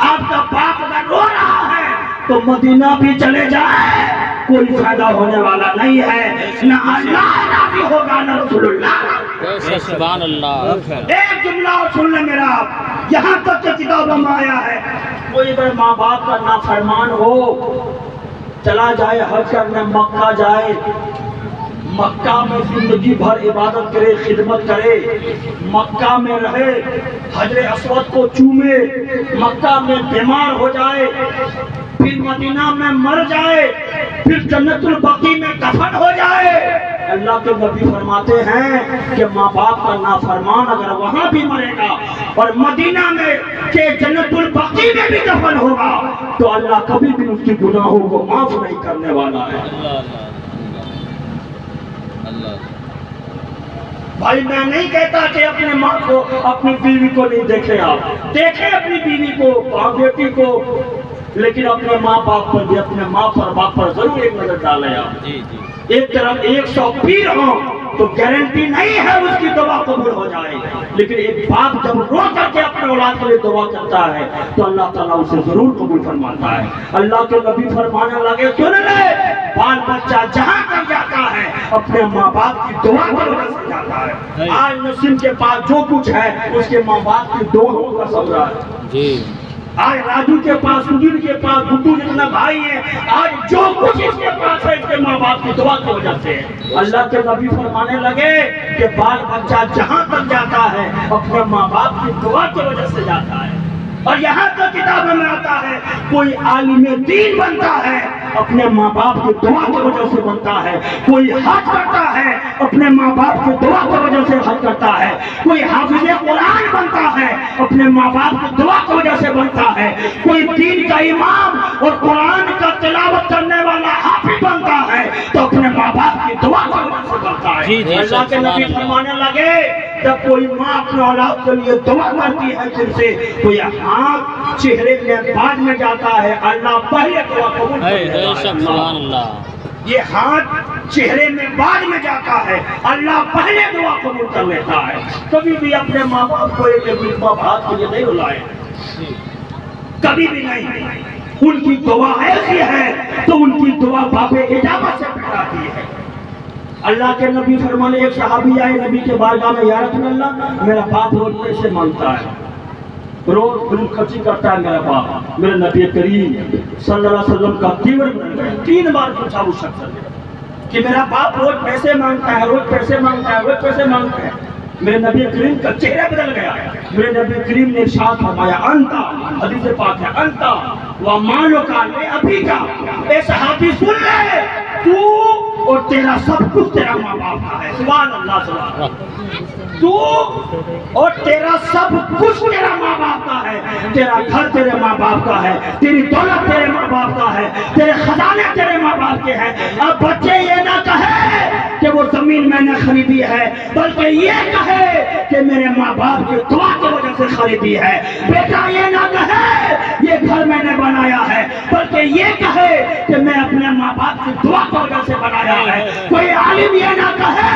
آپ کا باپ اگر رو رہا ہے تو مدینہ بھی چلے جائے، کوئی فائدہ ہونے والا نہیں ہے، نہ اللہ راضی ہوگا نہ رسول اللہ۔ سبحان اللہ۔ ایک جملہ اور سن لیں میرا، یہاں تک کہ کتابوں میں آیا ہے کوئی اگر ماں باپ کا نافرمان ہو، چلا جائے حج کرنے مکہ جائے، مکہ میں زندگی بھر عبادت کرے، خدمت کرے، مکہ میں رہے، حجر اسود کو چومے، مکہ میں بیمار ہو جائے، پھر مدینہ میں مر جائے، پھر جنت البقیع میں دفن ہو جائے، اللہ کے نبی فرماتے ہیں کہ ماں باپ کا نافرمان اگر وہاں بھی مرے گا اور مدینہ میں کہ جنت البقیع میں بھی دفن ہوگا تو اللہ کبھی بھی اس کی گناہوں کو معاف نہیں کرنے والا ہے۔ بھائی میں نہیں کہتا کہ اپنے ماں کو اپنی بیوی کو نہیں دیکھیں، آپ دیکھیں اپنی بیوی کو، بیٹی کو، لیکن اپنے ماں باپ پر بھی، اپنے ماں پر باپ پر ضرور ایک نظر ڈالیں آپ۔ ایک طرف 100 پیر ہوں تو گارنٹی نہیں ہے اس کی دعا قبول ہو جائے، لیکن ایک باپ جب رو کر کے اپنے اولاد کے لیے دعا کرتا ہے تو اللہ تعالیٰ اسے ضرور قبول فرماتا ہے۔ اللہ کے نبی فرمانے لگے سن لے، بال بچہ جہاں تک جاتا ہے اپنے ماں باپ کی دعا کی وجہ سے جاتا ہے۔ آج نسیم کے پاس جو کچھ ہے اس کے ماں باپ کی دعاؤں کا ثمرہ ہے۔ آج راجو کے پاس، سدھیر کے پاس، گڈو جتنا بھائی ہیں، آج جو کچھ اس کے پاس ہے اس کے ماں باپ کی دعا کی وجہ سے ہے۔ اللہ کے نبی فرمانے لگے کہ بال بچہ جہاں تک جاتا ہے اپنے ماں باپ کی دعا کی وجہ سے جاتا ہے۔ اور یہاں تک کتابوں میں آتا ہے کوئی عالم دین بنتا ہے اپنے ماں باپ کی دعا کی وجہ سے بنتا ہے، کوئی حج کرتا ہے اپنے ماں باپ کی دعا کی وجہ سے حج کرتا ہے، کوئی حافظ قرآن بنتا ہے اپنے ماں باپ کی دعا کی وجہ سے بنتا ہے، کوئی دین کا امام اور قرآن کا تلاوت کرنے والا حافظ بنتا ہے تو اپنے ماں باپ کی دعا کی وجہ سے بنتا ہے۔ اللہ کے نبی فرمانے لگے جب کوئی ماں اپنے اولاد کے لیے دعا کرتی ہے پھر سے کوئی ہاتھ چہرے میں بعد میں جاتا ہے، اللہ پہلے دعا قبول کرتا ہے۔ سبحان اللہ۔ یہ ہاتھ چہرے میں بعد میں جاتا ہے، اللہ پہلے دعا قبول کر لیتا ہے۔ کبھی بھی اپنے ماں باپ کو ایک بات مجھے نہیں رلائے، کبھی بھی نہیں۔ ان کی دعا ایسی ہے تو ان کی دعا باب اجابت سے پکڑاتی ہے۔ اللہ کے نبی فرمانے ایک صحابی آئے نبی کے بارگاہ میں، یا رسول اللہ میرا باپ روز پیسے مانگتا ہے، روز فلوس خرچی کرتا ہے میرا باپ۔ میرے نبی کریم صلی اللہ علیہ وسلم کا دیور بن گئے، 3 بار پوچھا اس شخص نے کہ میرا باپ روز پیسے مانگتا ہے، روز پیسے مانگتا ہے، روز پیسے مانگتا ہے۔ میرے نبی کریم کا چہرہ بدل گیا۔ میرے نبی کریم نے ارشاد فرمایا انتا، حدیث پاک ہے، انتا و مالک ابھی کا، اے صحابی سن لے، تو اور تیرا سب کچھ تیرا ماں باپ کا ہے۔ سبحان اللہ، سبحان اللہ۔ تو اور تیرا سب کچھ تیرا ماں باپ کا ہے، تیرا گھر تیرے ماں باپ کا ہے، تیری دولت تیرے ماں باپ کا ہے، تیرے خزانے تیرے ماں باپ کے ہیں۔ اب بچے یہ نہ کہے کہ وہ زمین میں نے خریدی ہے، بلکہ یہ کہے کہ میرے ماں باپ کی دعا کی وجہ سے خریدی ہے۔ بیٹا یہ نہ کہے یہ گھر میں نے بنایا ہے، بلکہ یہ کہے کہ میں اپنے ماں باپ کی دعا کی وجہ سے بنایا ہے۔ کوئی عالم یہ نہ کہے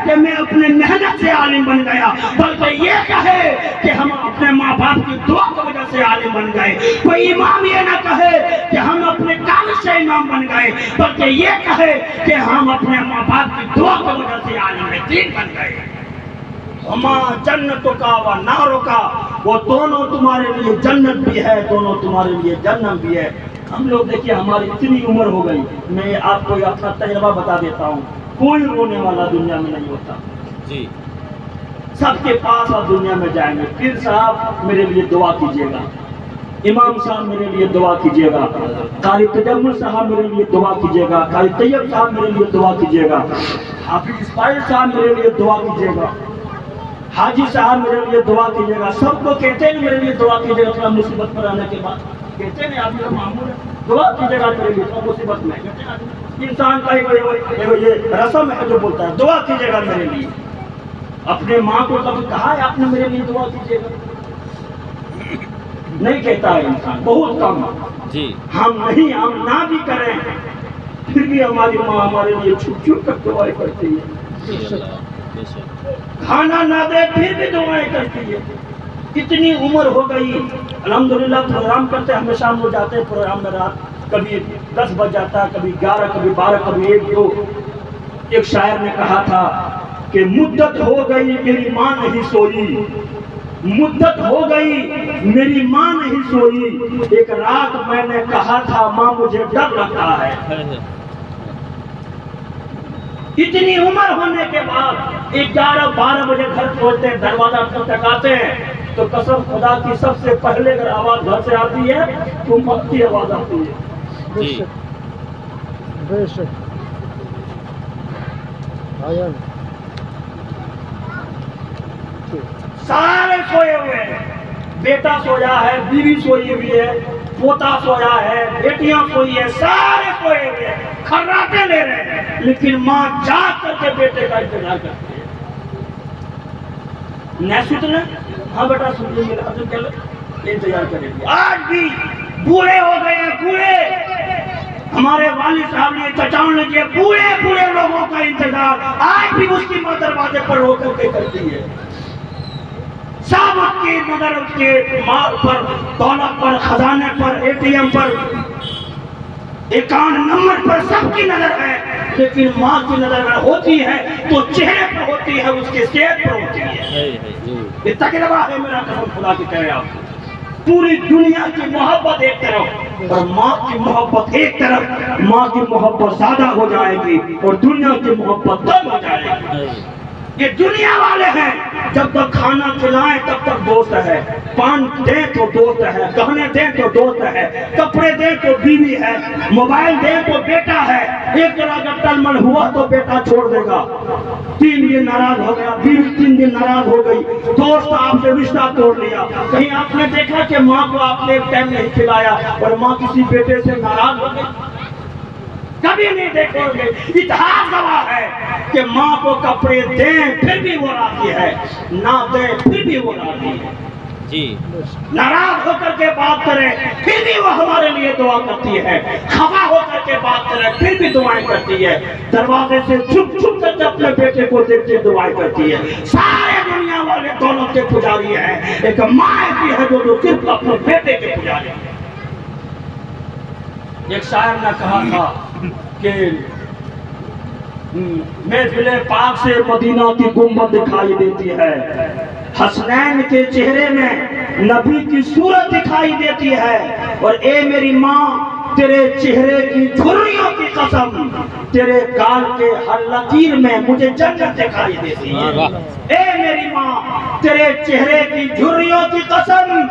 کہ میں اپنے محنت سے عالم بن گیا، بلکہ یہ کہے کہ ہم اپنے ماں باپ کی دعا کی وجہ سے عالم بن گئے۔ کوئی امام یہ نہ کہے کہ ہم اپنے کام سے امام بن گئے، بلکہ یہ کہے کہ ہم اپنے ماں باپ کی دعا کی وجہ سے عالم دین بن گئے۔ ہما جنت کا و ناروں کا، وہ دونوں تمہارے لیے جنت بھی ہے، دونوں تمہارے لیے جہنم بھی ہے۔ ہم لوگ دیکھیے ہماری اتنی عمر ہو گئی، میں آپ کو اپنا تجربہ بتا دیتا ہوں، کوئی رونے والا دنیا میں نہیں ہوتا جی۔ سب کے پاس آپ دنیا میں جائیں گے۔ پھر صاحب میرے لیے دعا کیجیے گا، امام صاحب میرے لیے دعا کیجیے گا، قاری تجمل صاحب میرے لیے دعا کیجیے گا، قاری طیب صاحب میرے لیے دعا کیجیے گا، حافظ اسماعیل صاحب میرے لیے دعا کیجیے گا، حاجی صاحب میرے لیے دعا کیجیے گا۔ سب کو کہتے ہیں میرے لیے دعا کیجیے گا، اپنا مصیبت پر آنے کے بعد کہتے ہیں آپ میرا معمول ہے، دعا کیجیے گا میرے لیے مصیبت میں۔ انسان کا یہ رسم ہے جو بولتا ہے دعا کیجیے گا میرے لیے۔ اپنے ماں کو کبھی کہا ہے آپ نے میرے لیے دعا کیجیے گا؟ نہیں کہتا ہے انسان، بہت کم جی۔ ہم نہیں، ہم نہ بھی کریں پھر بھی ہماری ماں ہمارے لیے چھپ چھپ کر دعائیں کرتی ہے، کھانا نہ دے پھر بھی دعائیں کرتی ہے۔ اتنی عمر ہو گئی، الحمدللہ پروگرام کرتے ہمیشہ ہم لوگ جاتے ہیں پروگرام میں، رات کبھی 10 بج جاتا ہے، کبھی 11، کبھی 12، کبھی 1، 2۔ ایک شاعر نے کہا تھا کہ مدت ہو گئی میری ماں نہیں سوئی، مدت ہو گئی میری ماں نہیں سوئی، ایک رات میں نے کہا تھا ماں مجھے ڈر لگتا ہے۔ اتنی عمر ہونے کے بعد 11، 12 بجے گھر پہنچتے ہیں، دروازہ ٹکاتے ہیں تو قسم خدا کی سب سے پہلے اگر آواز گھر سے آتی ہے تو موت کی آواز آتی ہے۔ جی بے شک آیا سارے سوئے ہوئے ہیں، بیٹا سویا ہے، بیوی سوئی ہوئی ہے، پوتا سویا ہے، بیٹیاں سوئی ہے، سارے سوئے ہوئے ہیں، کھراٹے لے رہے ہیں، لیکن ماں جاگ کر کے بیٹے کا انتظار کرتی ہے۔ نہیں سوچنا، ہاں بیٹا سن لیجیے، انتظار کریں گے۔ آج بھی بوڑھے ہو گئے ہیں، بوڑھے ہمارے والد صاحب نے، چچاؤں نے کیا، بوڑھے لوگوں کا انتظار آج بھی اس کی ماں دروازے پر رو کر کے کرتی ہے۔ سب اس کی نظر اس کے مال پر، دولت پر، خزانے پر، ATM پر، اکاؤنٹ نمبر پر، سب کی نظر ہے، لیکن ماں کی نظر اگر ہوتی ہے تو چہرے پر ہوتی ہے، اس کے صحت پر ہوتی ہے۔ یہ تجربہ ہے میرا، قسم خدا کی کہہ رہے آپ کو۔ پوری دنیا کی محبت ایک طرف اور ماں کی محبت ایک طرف، ماں کی محبت زیادہ ہو جائے گی اور دنیا کی محبت کم ہو جائے گی۔ یہ دنیا والے ہیں، جب تک کھانا کھلائیں تب تک دوست ہے، پان دیں تو دوست ہے، گہنے دیں تو دوست ہے، کپڑے دیں تو بیوی ہے، موبائل دیں تو بیٹا ہے۔ ایک طرح کا ٹلمل ہوا تو بیٹا چھوڑ دے گا، 3 دن ناراض ہو گیا، بیوی 3 دن ناراض ہو گئی، دوست آپ سے رشتہ توڑ لیا۔ کہیں آپ نے دیکھا کہ ماں کو آپ نے ایک ٹائم نہیں کھلایا اور ماں کسی بیٹے سے ناراض ہو گئی؟ کبھی نہیں دیکھو گے۔ اتحاد گواہ ہے کہ ماں کو کپڑے دیں پھر بھی وہ راضی ہے، نہ دیں پھر بھی وہ راضی ہے۔ جی ناراض ہو کر کے بات کریں پھر بھی وہ ہمارے لیے دعا کرتی ہے، خفا ہو کر کے بات کریں پھر بھی دعائیں کرتی ہے، دروازے سے چھپ چھپ کر کے اپنے بیٹے کو دیکھتے دعائیں کرتی ہے۔ سارے دنیا والے دولت کے پجاری ہیں، ایک ماں ایسی ہے جو صرف اپنے بیٹے کے پجاری ہے۔ ایک شاعر نے کہا تھا کہ محفل پاک سے مدینہ کی گنبد دکھائی دیتی ہے، حسنین کے چہرے میں نبی کی صورت دکھائی دیتی ہے، اور اے میری ماں تیرے چہرے کی جھریوں کی قسم، تیرے گال کے ہر لکیر میں مجھے جنت دکھائی دیتی ہے۔ اے میری ماں تیرے چہرے کی جھریوں کی قسم،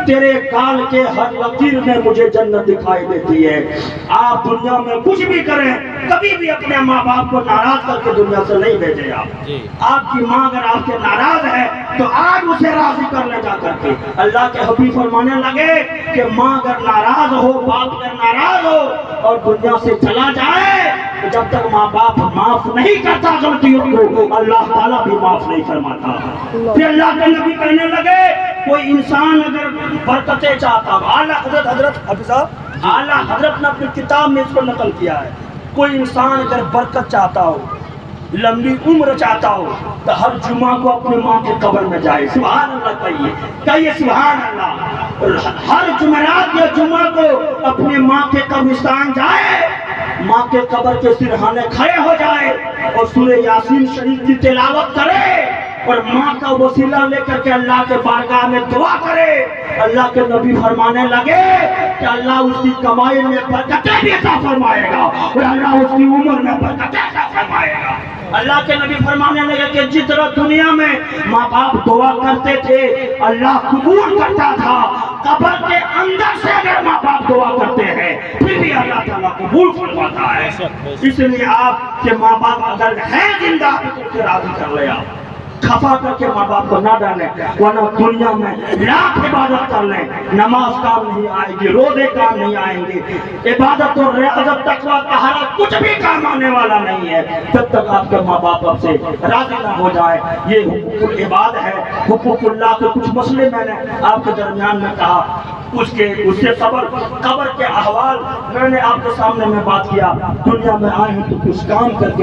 تیرے گال کے ہر لکیر میں مجھے جنت دکھائی دیتی ہے۔ آپ دنیا میں کچھ بھی کریں، کبھی بھی اپنے ماں باپ کو ناراض کر کے دنیا سے نہیں بھیجے۔ آپ کی ماں اگر آپ سے ناراض ہے تو آج اسے راضی کر لے جا کر کے۔ اللہ کے حبیب فرمانے لگے کہ ماں اگر ناراض ہو، باپ اگر ناراض ہو اور دنیا سے چلا جائے تو جب تک ماں باپ معاف نہیں کرتا غلطیوں کو، اللہ تعالیٰ بھی معاف نہیں فرماتا۔ پھر اللہ کے نبی کہنے لگے کوئی انسان اگر برکتیں چاہتا ہو، اعلیٰ حضرت نے اپنی کتاب میں اس کو نقل کیا ہے، کوئی انسان اگر برکت چاہتا ہو، لمبی عمر چاہتا ہو تو ہر جمعہ کو اپنے ماں کے قبر میں جائے، سبحان اللہ کہیے سبحان اللہ۔ ہر جمعرات یا جمعہ کو اپنے ماں کے قبرستان جائے، ماں کے قبر کے سرہانے کھڑے ہو جائے اور سورہ یاسین شریف کی تلاوت کرے اور ماں کا وسیلہ لے کر کے اللہ کے بارگاہ میں دعا کرے۔ اللہ کے نبی فرمانے لگے کہ اللہ اس کی کمائی میں برکتیں بھی عطا فرمائے گا اور اللہ اس کی عمر میں برکتیں عطا فرمائے گا۔ اللہ کے نبی فرمانے لگے کہ جس طرح دنیا میں ماں باپ دعا کرتے تھے اللہ قبول کرتا تھا، قبر کے اندر سے اگر ماں باپ دعا کرتے ہیں پھر بھی اللہ تعالیٰ قبول فرماتا ہے۔ اس لیے آپ کے ماں باپ اگر ہیں زندہ تو اسے راضی کر لے، آپ خفا کر کے ماں باپ کو نہ ڈالیں، ورنہ دنیا میں لاکھ عبادت کر لیں، نماز کام نہیں آئے گی، روزے کام نہیں آئیں گے، عبادت اور ریاضت تقویٰ طہارت کچھ بھی کام آنے والا نہیں ہے جب تک آپ کے ماں باپ آپ سے راضی نہ ہو جائے۔ یہ حقوق العباد ہے، حقوق اللہ کے کچھ مسئلے میں نے آپ کے درمیان میں کہا، اس سے قبر کے احوال میں نے آپ کے سامنے میں بات کیا۔ دنیا میں آئے ہیں تو کچھ کام کر کے